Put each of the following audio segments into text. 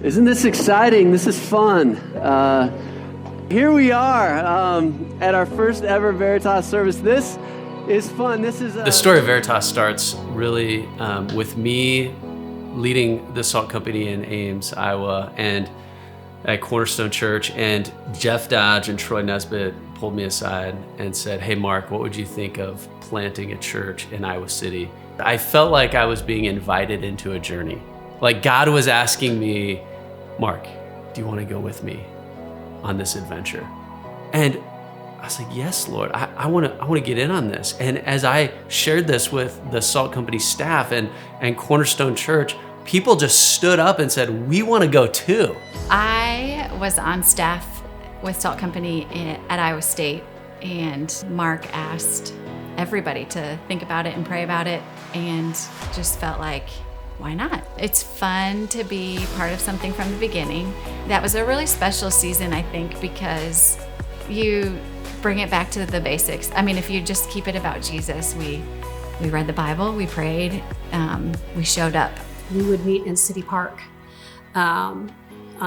Isn't this exciting? This is fun. Here we are at our first ever Veritas service. This is fun. The story of Veritas starts really with me leading the salt company in Ames, Iowa, and at Cornerstone Church, and Jeff Dodge and Troy Nesbitt pulled me aside and said, "Hey Mark, what would you think of planting a church in Iowa City?" I felt like I was being invited into a journey. Like God was asking me, "Mark, do you want to go with me on this adventure?" And I was like, "Yes, Lord, I want to get in on this." And as I shared this with the Salt Company staff and Cornerstone Church, people just stood up and said, "We want to go too." I was on staff with Salt Company at Iowa State, and Mark asked everybody to think about it and pray about it, and just felt like, why not? It's fun to be part of something from the beginning. That was a really special season, I think, because you bring it back to the basics. I mean, if you just keep it about Jesus, we read the Bible, we prayed, we showed up. We would meet in City Park on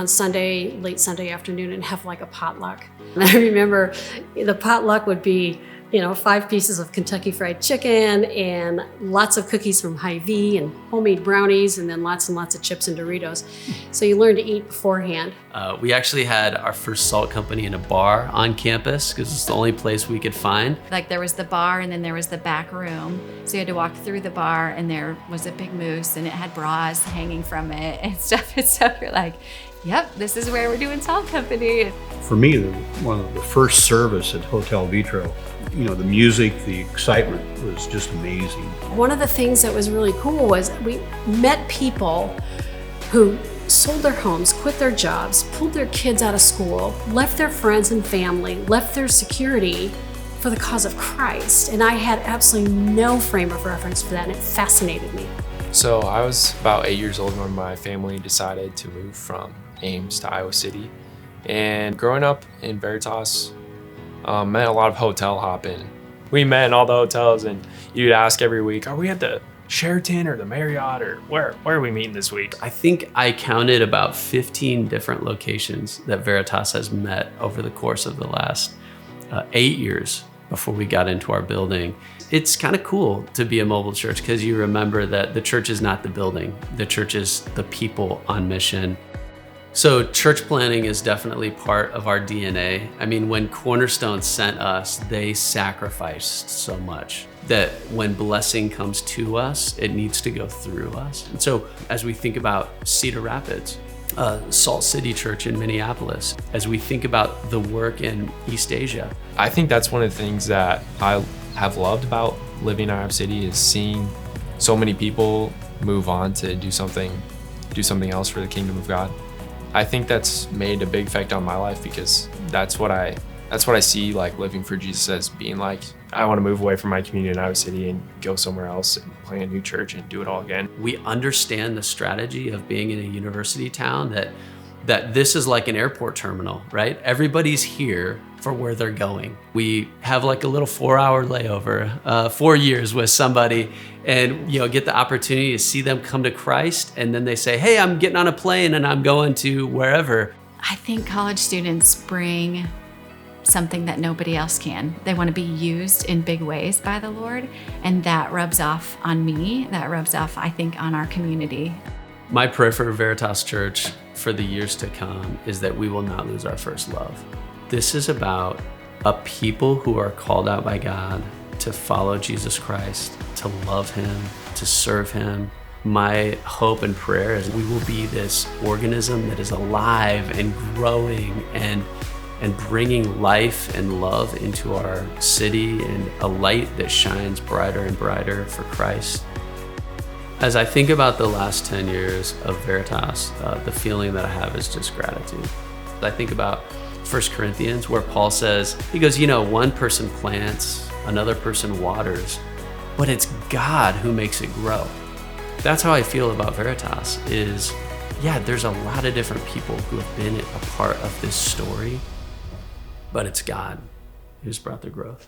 Sunday, late Sunday afternoon, and have like a potluck. And I remember the potluck would be 5 pieces of Kentucky Fried Chicken and lots of cookies from Hy-Vee and homemade brownies, and then lots and lots of chips and Doritos. So you learn to eat beforehand. We actually had our first salt company in a bar on campus because it's the only place we could find. Like there was the bar and then there was the back room. So you had to walk through the bar and there was a big moose and it had bras hanging from it and stuff. And so you're like, yep, this is where we're doing Salt Company. For me, one of the first service at Hotel Vitro, the music, the excitement was just amazing. One of the things that was really cool was we met people who sold their homes, quit their jobs, pulled their kids out of school, left their friends and family, left their security for the cause of Christ. And I had absolutely no frame of reference for that, and it fascinated me. So I was about 8 years old when my family decided to move from Ames to Iowa City. And growing up in Veritas, meant a lot of hotel hopping. We met in all the hotels, and you'd ask every week, "Are we at the Sheraton or the Marriott, or where are we meeting this week?" I think I counted about 15 different locations that Veritas has met over the course of the last 8 years before we got into our building. It's kind of cool to be a mobile church because you remember that the church is not the building. The church is the people on mission. So church planning is definitely part of our DNA. I mean, when Cornerstone sent us, they sacrificed so much that when blessing comes to us, it needs to go through us. And so as we think about Cedar Rapids, Salt City Church in Minneapolis, as we think about the work in East Asia. I think that's one of the things that I have loved about living in Iowa City is seeing so many people move on to do something else for the kingdom of God. I think that's made a big effect on my life because that's what I see like living for Jesus as being like. I want to move away from my community in Iowa City and go somewhere else and plant a new church and do it all again. We understand the strategy of being in a university town that this is like an airport terminal, right? Everybody's here for where they're going. We have like a little 4-hour layover, 4 years with somebody, and get the opportunity to see them come to Christ, and then they say, "Hey, I'm getting on a plane and I'm going to wherever." I think college students bring something that nobody else can. They want to be used in big ways by the Lord, and that rubs off on me. That rubs off, I think, on our community. My prayer for Veritas Church for the years to come is that we will not lose our first love. This is about a people who are called out by God to follow Jesus Christ, to love him, to serve him. My hope and prayer is we will be this organism that is alive and growing and bringing life and love into our city, and a light that shines brighter and brighter for Christ. As I think about the last 10 years of Veritas, the feeling that I have is just gratitude. I think about 1 Corinthians where Paul says, he goes, one person plants, another person waters, but it's God who makes it grow. That's how I feel about Veritas is, there's a lot of different people who have been a part of this story, but it's God who's brought the growth.